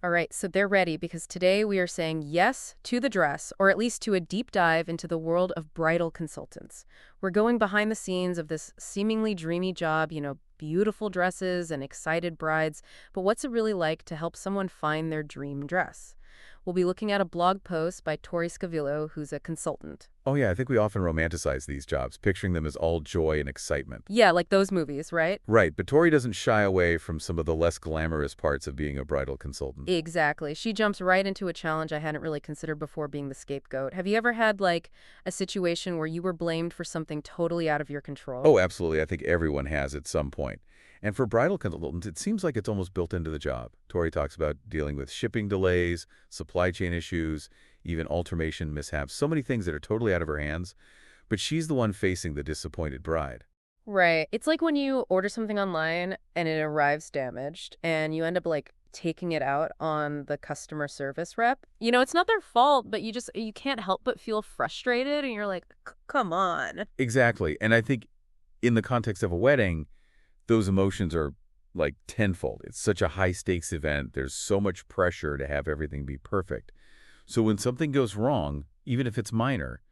All right, so they're ready because today we are saying yes to the dress, or at least to a deep dive into the world of bridal consultants. We're going behind the scenes of this seemingly dreamy job, beautiful dresses and excited brides, but what's it really like to help someone find their dream dress? We'll be looking at a blog post by Tori Scavillo, who's a consultant. Oh yeah, I think we often romanticize these jobs, picturing them as all joy and excitement. Yeah, like those movies, right? Right, but Tori doesn't shy away from some of the less glamorous parts of being a bridal consultant. Exactly. She jumps right into a challenge I hadn't really considered before, being the scapegoat. Have you ever had, like, a situation where you were blamed for something totally out of your control? Oh, absolutely. I think everyone has at some point. And for bridal consultants, it seems like it's almost built into the job. Tori talks about dealing with shipping delays, supply chain issues, even alteration mishaps, so many things that are totally out of her hands, but she's the one facing the disappointed bride. Right. It's like when you order something online and it arrives damaged and you end up, like, taking it out on the customer service rep. It's not their fault, but you can't help but feel frustrated and you're like, Come on." Exactly. And I think in the context of a wedding, those emotions are like tenfold. It's such a high-stakes event. There's so much pressure to have everything be perfect. So when something goes wrong, even if it's minor,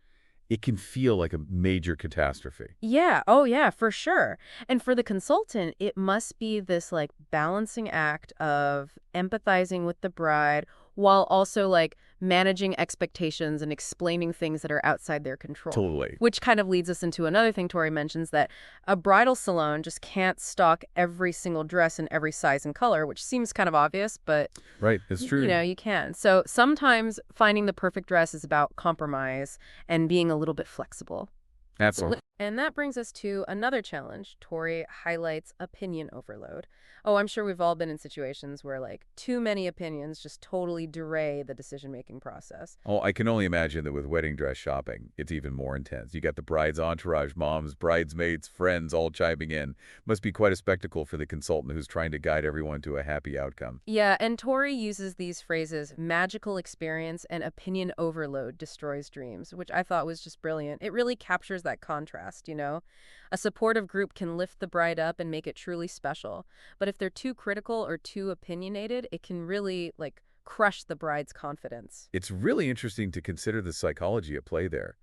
it can feel like a major catastrophe. Yeah, oh yeah, for sure. And for the consultant, it must be this like balancing act of empathizing with the bride while also like managing expectations and explaining things that are outside their control. Totally. Which kind of leads us into another thing Tori mentions, that a bridal salon just can't stock every single dress in every size and color, which seems kind of obvious, but Right. It's true. you can. So sometimes finding the perfect dress is about compromise and being a little bit flexible. Absolutely. And that brings us to another challenge. Tori highlights opinion overload. Oh, I'm sure we've all been in situations where, like, too many opinions just totally derail the decision-making process. Oh, I can only imagine that with wedding dress shopping, it's even more intense. You got the bride's entourage, moms, bridesmaids, friends all chiming in. Must be quite a spectacle for the consultant who's trying to guide everyone to a happy outcome. Yeah, and Tori uses these phrases, magical experience and opinion overload destroys dreams, which I thought was just brilliant. It really captures that contrast. A supportive group can lift the bride up and make it truly special. But if they're too critical or too opinionated, it can really, like, crush the bride's confidence. It's really interesting to consider the psychology at play there.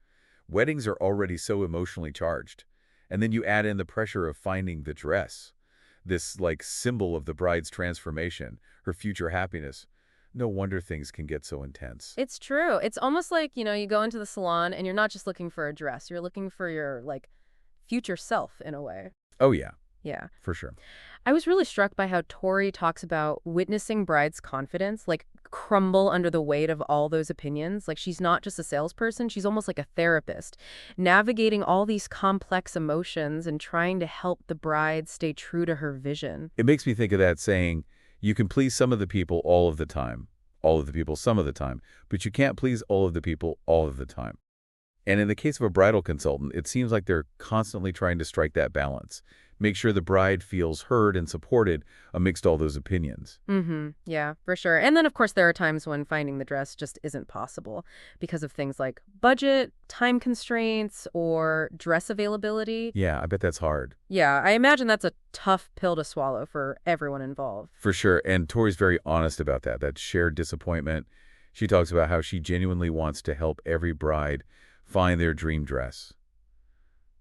Weddings are already so emotionally charged. And then you add in the pressure of finding the dress, this like symbol of the bride's transformation, her future happiness. No wonder things can get so intense. It's true. It's almost like, you go into the salon and you're not just looking for a dress, you're looking for your, like, future self in a way. Oh yeah, Yeah. for sure. I was really struck by how Tori talks about witnessing bride's confidence, like, crumble under the weight of all those opinions. Like, she's not just a salesperson, she's almost like a therapist, navigating all these complex emotions and trying to help the bride stay true to her vision. It makes me think of that saying, you can please some of the people all of the time, all of the people some of the time, but you can't please all of the people all of the time. And in the case of a bridal consultant, it seems like they're constantly trying to strike that balance, make sure the bride feels heard and supported amidst all those opinions. Yeah, for sure. And then, of course, there are times when finding the dress just isn't possible because of things like budget, time constraints, or dress availability. Yeah, I bet that's hard. Yeah, I imagine that's a tough pill to swallow for everyone involved. For sure. And Tori's very honest about that shared disappointment. She talks about how she genuinely wants to help every bride find their dream dress.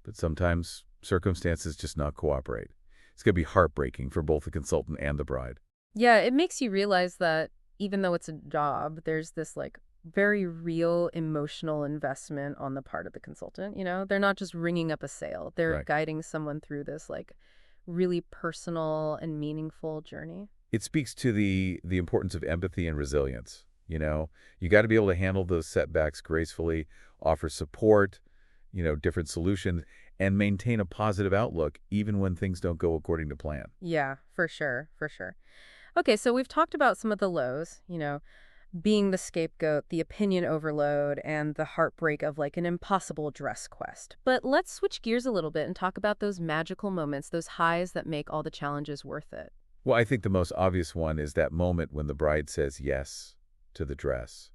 But sometimes circumstances just not cooperate. It's going to be heartbreaking for both the consultant and the bride. Yeah, it makes you realize that even though it's a job, there's this like very real emotional investment on the part of the consultant. They're not just ringing up a sale. They're Right. guiding someone through this like really personal and meaningful journey. It speaks to the importance of empathy and resilience. You got to be able to handle those setbacks gracefully, offer support, different solutions, and maintain a positive outlook even when things don't go according to plan. Yeah, for sure, for sure. Okay, so we've talked about some of the lows, being the scapegoat, the opinion overload, and the heartbreak of like an impossible dress quest. But let's switch gears a little bit and talk about those magical moments, those highs that make all the challenges worth it. Well, I think the most obvious one is that moment when the bride says yes to the dress.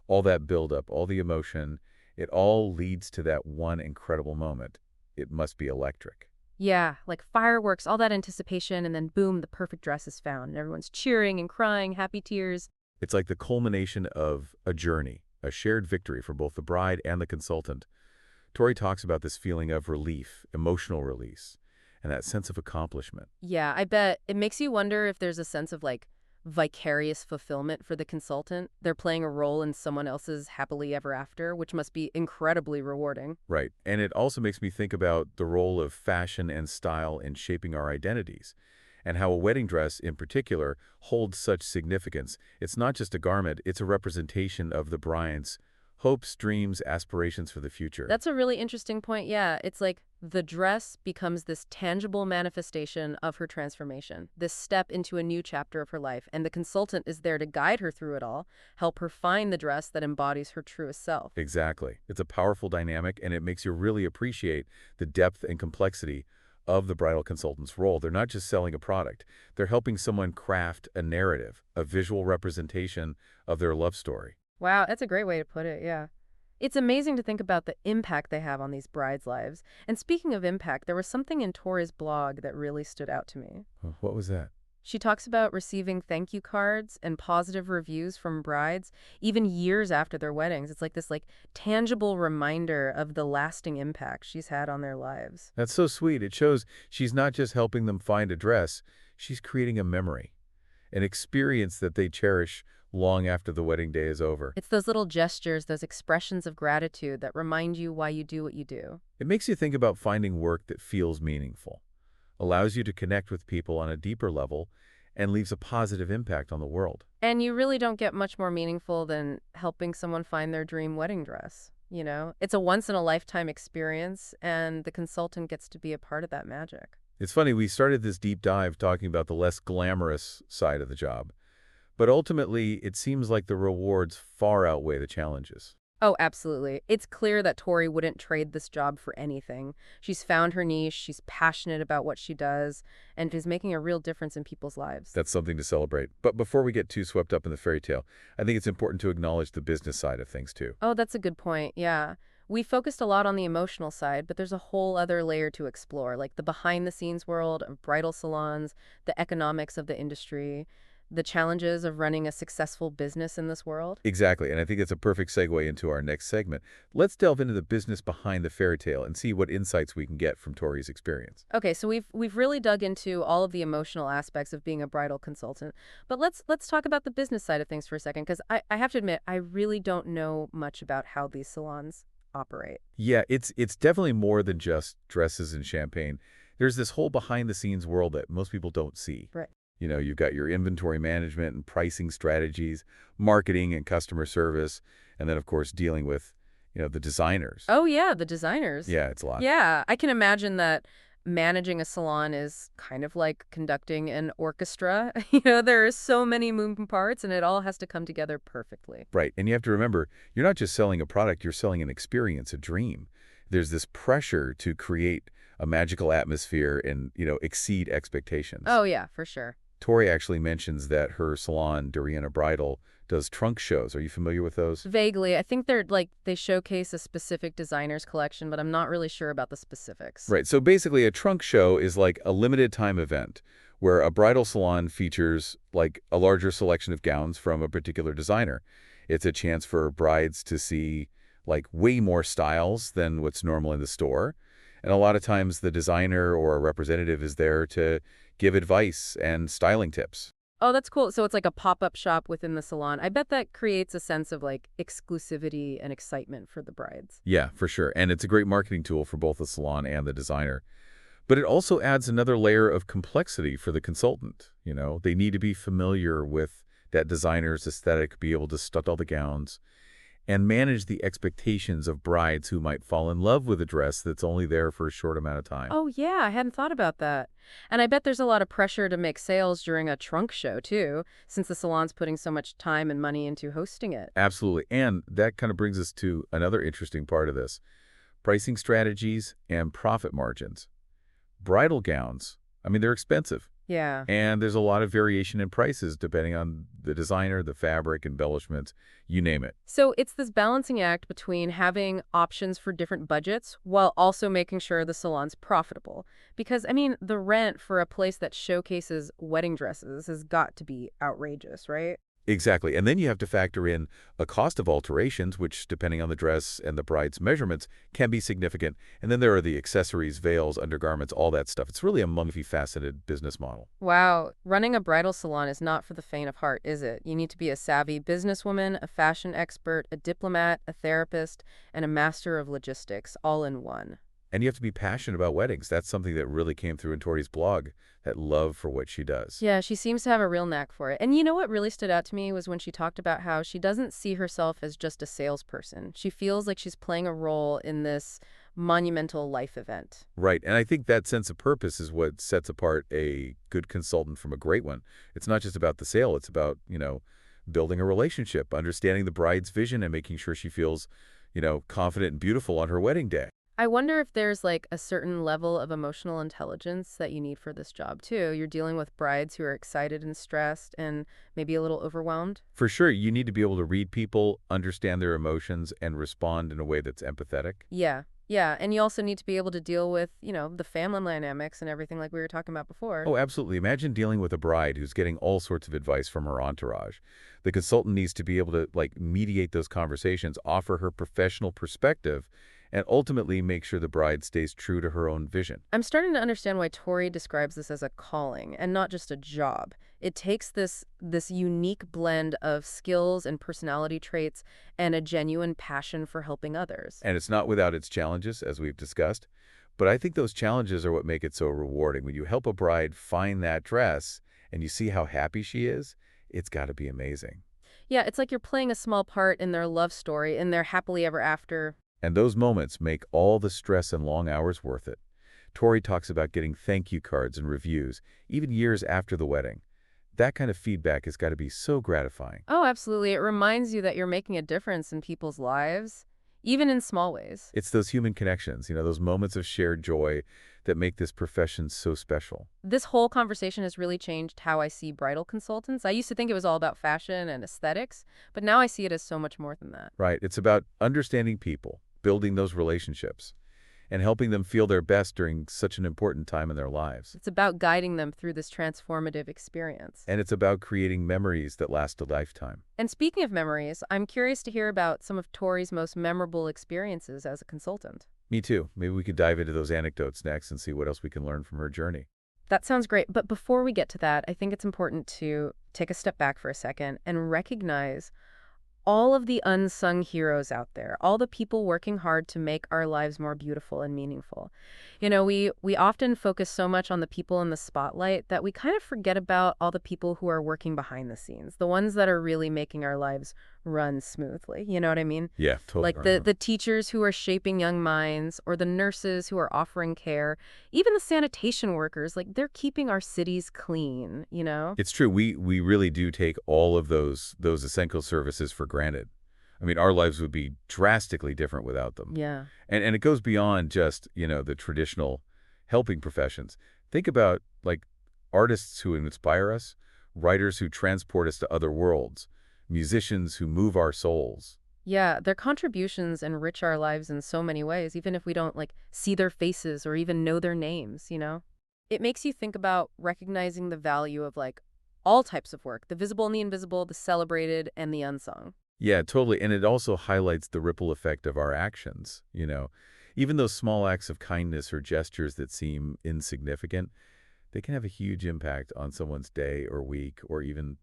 All that buildup, all the emotion, it all leads to that one incredible moment. It must be electric. Yeah, like fireworks, all that anticipation, and then boom, the perfect dress is found, and everyone's cheering and crying, happy tears. It's like the culmination of a journey, a shared victory for both the bride and the consultant. Tori talks about this feeling of relief, emotional release, and that sense of accomplishment. Yeah, I bet it makes you wonder if there's a sense of like vicarious fulfillment for the consultant. They're playing a role in someone else's happily ever after, which must be incredibly rewarding. Right. And it also makes me think about the role of fashion and style in shaping our identities, and how a wedding dress in particular holds such significance. It's not just a garment, it's a representation of the bride's hopes, dreams, aspirations for the future. That's a really interesting point. Yeah, it's like the dress becomes this tangible manifestation of her transformation, this step into a new chapter of her life, and the consultant is there to guide her through it all, help her find the dress that embodies her truest self. Exactly. It's a powerful dynamic, and it makes you really appreciate the depth and complexity of the bridal consultant's role. They're not just selling a product. They're helping someone craft a narrative, a visual representation of their love story. Wow, that's a great way to put it, yeah. It's amazing to think about the impact they have on these brides' lives. And speaking of impact, there was something in Tori's blog that really stood out to me. What was that? She talks about receiving thank you cards and positive reviews from brides even years after their weddings. It's like this tangible reminder of the lasting impact she's had on their lives. That's so sweet. It shows she's not just helping them find a dress, she's creating a memory, an experience that they cherish long after the wedding day is over. It's those little gestures, those expressions of gratitude that remind you why you do what you do. It makes you think about finding work that feels meaningful, allows you to connect with people on a deeper level, and leaves a positive impact on the world. And you really don't get much more meaningful than helping someone find their dream wedding dress. It's a once in a lifetime experience, and the consultant gets to be a part of that magic. It's funny, we started this deep dive talking about the less glamorous side of the job, but ultimately it seems like the rewards far outweigh the challenges. Oh, absolutely. It's clear that Tori wouldn't trade this job for anything. She's found her niche, she's passionate about what she does, and is making a real difference in people's lives. That's something to celebrate. But before we get too swept up in the fairy tale, I think it's important to acknowledge the business side of things too. Oh, that's a good point. Yeah. We focused a lot on the emotional side, but there's a whole other layer to explore, like the behind-the-scenes world of bridal salons, the economics of the industry, the challenges of running a successful business in this world. Exactly, and I think it's a perfect segue into our next segment. Let's delve into the business behind the fairy tale and see what insights we can get from Tori's experience. Okay, so we've really dug into all of the emotional aspects of being a bridal consultant, but let's talk about the business side of things for a second, because I have to admit I really don't know much about how these salons operate. Yeah, it's definitely more than just dresses and champagne. There's this whole behind-the-scenes world that most people don't see. Right. You know, you've got your inventory management and pricing strategies, marketing and customer service, and then, of course, dealing with, the designers. Oh yeah, the designers. Yeah, it's a lot. Yeah, I can imagine that managing a salon is kind of like conducting an orchestra. There are so many moving parts and it all has to come together perfectly. Right, and you have to remember, you're not just selling a product, you're selling an experience, a dream. There's this pressure to create a magical atmosphere and, exceed expectations. Oh yeah, for sure. Tori actually mentions that her salon, Darianna Bridal, does trunk shows. Are you familiar with those? Vaguely. I think they showcase a specific designer's collection, but I'm not really sure about the specifics. Right. So basically, a trunk show is like a limited time event where a bridal salon features like a larger selection of gowns from a particular designer. It's a chance for brides to see like way more styles than what's normal in the store. And a lot of times the designer or a representative is there to give advice and styling tips. Oh, that's cool. So it's like a pop-up shop within the salon. I bet that creates a sense of exclusivity and excitement for the brides. Yeah, for sure. And it's a great marketing tool for both the salon and the designer. But it also adds another layer of complexity for the consultant. They need to be familiar with that designer's aesthetic, be able to stud all the gowns, and manage the expectations of brides who might fall in love with a dress that's only there for a short amount of time. Oh, yeah, I hadn't thought about that. And I bet there's a lot of pressure to make sales during a trunk show, too, since the salon's putting so much time and money into hosting it. Absolutely. And that kind of brings us to another interesting part of this: pricing strategies and profit margins. Bridal gowns, I mean, they're expensive. Yeah. And there's a lot of variation in prices depending on the designer, the fabric, embellishments, you name it. So it's this balancing act between having options for different budgets while also making sure the salon's profitable. Because, I mean, the rent for a place that showcases wedding dresses has got to be outrageous, right? Exactly. And then you have to factor in a cost of alterations, which, depending on the dress and the bride's measurements, can be significant. And then there are the accessories, veils, undergarments, all that stuff. It's really a multifaceted business model. Wow, running a bridal salon is not for the faint of heart, is it? You need to be a savvy businesswoman, a fashion expert, a diplomat, a therapist, and a master of logistics, all in one. And you have to be passionate about weddings. That's something that really came through in Tori's blog, that love for what she does. Yeah, she seems to have a real knack for it. And you know what really stood out to me was when she talked about how she doesn't see herself as just a salesperson. She feels like she's playing a role in this monumental life event. Right. And I think that sense of purpose is what sets apart a good consultant from a great one. It's not just about the sale. It's about, building a relationship, understanding the bride's vision and making sure she feels, confident and beautiful on her wedding day. I wonder if there's like a certain level of emotional intelligence that you need for this job too. You're dealing with brides who are excited and stressed and maybe a little overwhelmed. For sure, you need to be able to read people, understand their emotions, and respond in a way that's empathetic. Yeah. Yeah, and you also need to be able to deal with, the family dynamics and everything like we were talking about before. Oh, absolutely. Imagine dealing with a bride who's getting all sorts of advice from her entourage. The consultant needs to be able to, mediate those conversations, offer her professional perspective, and ultimately make sure the bride stays true to her own vision. I'm starting to understand why Tori describes this as a calling and not just a job. It takes this unique blend of skills and personality traits and a genuine passion for helping others. And it's not without its challenges, as we've discussed. But I think those challenges are what make it so rewarding. When you help a bride find that dress and you see how happy she is, it's got to be amazing. Yeah, it's like you're playing a small part in their love story, in their happily ever after. And those moments make all the stress and long hours worth it. Tori talks about getting thank you cards and reviews, even years after the wedding. That kind of feedback has got to be so gratifying. Oh, absolutely. It reminds you that you're making a difference in people's lives, even in small ways. It's those human connections, those moments of shared joy that make this profession so special. This whole conversation has really changed how I see bridal consultants. I used to think it was all about fashion and aesthetics, but now I see it as so much more than that. Right. It's about understanding people, building those relationships, and helping them feel their best during such an important time in their lives. It's about guiding them through this transformative experience. And it's about creating memories that last a lifetime. And speaking of memories, I'm curious to hear about some of Tori's most memorable experiences as a consultant. Me too. Maybe we could dive into those anecdotes next and see what else we can learn from her journey. That sounds great. But before we get to that, I think it's important to take a step back for a second and recognize all of the unsung heroes out there, all the people working hard to make our lives more beautiful and meaningful. We often focus so much on the people in the spotlight that we kind of forget about all the people who are working behind the scenes, the ones that are really making our lives run smoothly. You know what I mean? Yeah, totally. Like the teachers who are shaping young minds, or the nurses who are offering care, even the sanitation workers, like they're keeping our cities clean. It's true. We really do take all of those essential services for granted. I mean, our lives would be drastically different without them. Yeah. And it goes beyond just, the traditional helping professions. Think about, artists who inspire us, writers who transport us to other worlds, musicians who move our souls. Yeah, their contributions enrich our lives in so many ways, even if we don't see their faces or even know their names. It makes you think about recognizing the value of all types of work, the visible and the invisible, the celebrated and the unsung. Yeah, totally. And it also highlights the ripple effect of our actions. Even those small acts of kindness or gestures that seem insignificant, they can have a huge impact on someone's day or week or even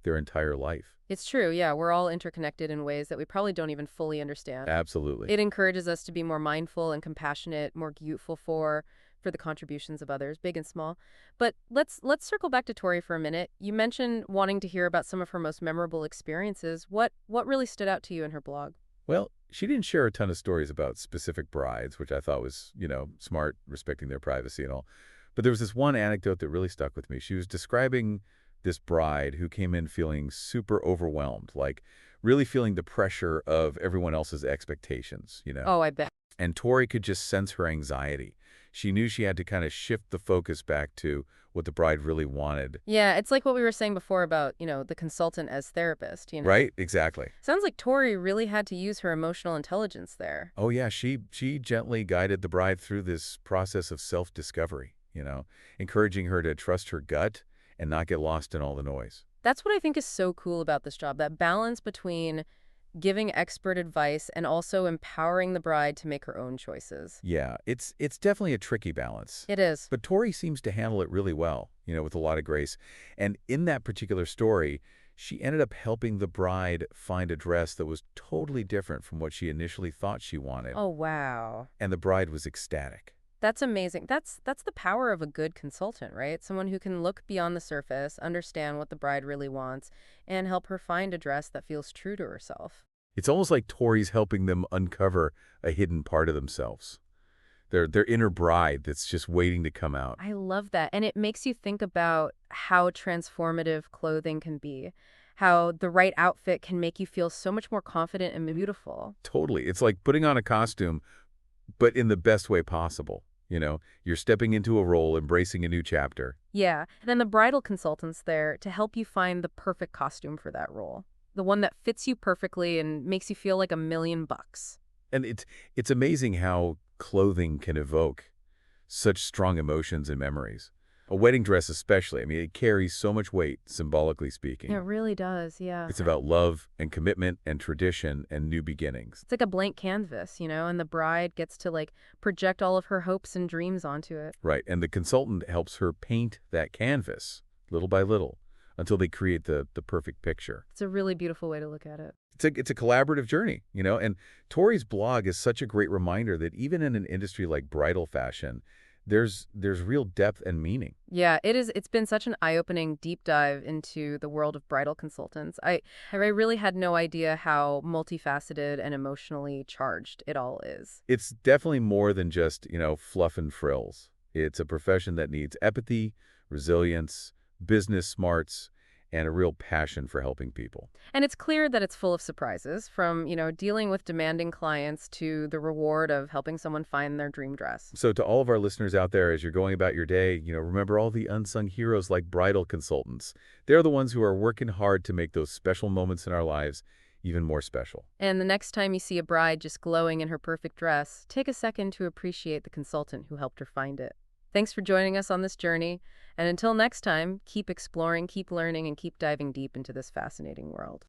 their entire life. It's true, yeah, we're all interconnected in ways that we probably don't even fully understand. Absolutely. It encourages us to be more mindful and compassionate, more grateful for the contributions of others, big and small. But let's circle back to Tori for a minute. You mentioned wanting to hear about some of her most memorable experiences. What really stood out to you in her blog? Well, she didn't share a ton of stories about specific brides, which I thought was, smart, respecting their privacy and all. But there was this one anecdote that really stuck with me. She was describing this bride who came in feeling super overwhelmed, really feeling the pressure of everyone else's expectations. Oh, I bet. And Tori could just sense her anxiety. She knew she had to kind of shift the focus back to what the bride really wanted. Yeah, it's like what we were saying before about, the consultant as therapist. Right? Exactly. Sounds like Tori really had to use her emotional intelligence there. Oh, yeah, she gently guided the bride through this process of self-discovery, encouraging her to trust her gut and not get lost in all the noise. That's what I think is so cool about this job, that balance between giving expert advice and also empowering the bride to make her own choices. Yeah, it's definitely a tricky balance. It is. But Tori seems to handle it really well, with a lot of grace. And in that particular story, she ended up helping the bride find a dress that was totally different from what she initially thought she wanted. Oh, wow. And the bride was ecstatic. That's amazing. That's the power of a good consultant, right? Someone who can look beyond the surface, understand what the bride really wants, and help her find a dress that feels true to herself. It's almost like Tori's helping them uncover a hidden part of themselves. Their inner bride that's just waiting to come out. I love that. And it makes you think about how transformative clothing can be, how the right outfit can make you feel so much more confident and beautiful. Totally. It's like putting on a costume, but in the best way possible. You're stepping into a role, embracing a new chapter. Yeah. Then the bridal consultant's there to help you find the perfect costume for that role. The one that fits you perfectly and makes you feel like $1,000,000. And it's amazing how clothing can evoke such strong emotions and memories. A wedding dress especially, it carries so much weight, symbolically speaking. It really does, yeah. It's about love and commitment and tradition and new beginnings. It's like a blank canvas, and the bride gets to project all of her hopes and dreams onto it. Right, and the consultant helps her paint that canvas little by little until they create the perfect picture. It's a really beautiful way to look at it. It's a collaborative journey, and Tori's blog is such a great reminder that even in an industry like bridal fashion, there's real depth and meaning. Yeah, it is. It's been such an eye-opening deep dive into the world of bridal consultants. I really had no idea how multifaceted and emotionally charged it all is. It's definitely more than just, fluff and frills. It's a profession that needs empathy, resilience, business smarts, and a real passion for helping people. And it's clear that it's full of surprises, from, dealing with demanding clients to the reward of helping someone find their dream dress. So to all of our listeners out there, as you're going about your day, remember all the unsung heroes like bridal consultants. They're the ones who are working hard to make those special moments in our lives even more special. And the next time you see a bride just glowing in her perfect dress, take a second to appreciate the consultant who helped her find it. Thanks for joining us on this journey. And until next time, keep exploring, keep learning, and keep diving deep into this fascinating world.